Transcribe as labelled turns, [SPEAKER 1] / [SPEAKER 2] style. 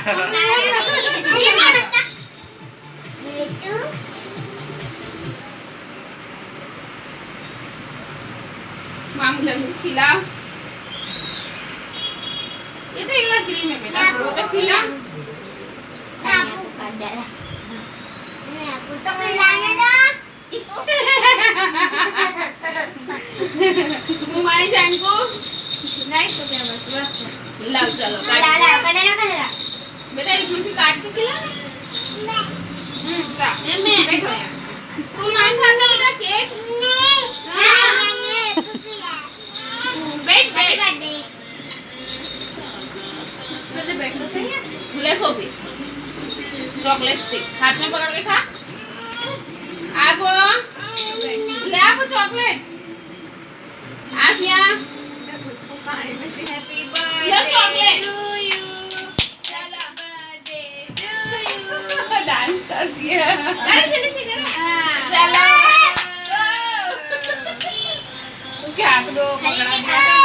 [SPEAKER 1] मामू जान खिला। ये तो एक क्रीम है बेटा, वो तो खिला।
[SPEAKER 2] तो खिलाने दो।
[SPEAKER 1] मुमाई जान को
[SPEAKER 2] नहीं तो क्या बस
[SPEAKER 1] लाओ चलो
[SPEAKER 2] ला कनेरा
[SPEAKER 1] बेटा इसमें से काट के खिला। मैं बैठो यार, तू नहीं खाता बेटा केक? बैठ बैठ बैठ तो सही है। ले सोफी चॉकलेट स्टिक हाथ में पकड़ के खा। आप ले आप चॉकलेट आप यहाँ
[SPEAKER 2] हैप्पी
[SPEAKER 1] लो चॉकलेट। डांस कर दिया।
[SPEAKER 2] जल्दी से करो।
[SPEAKER 1] चलो क्या करो पकड़ा दिया।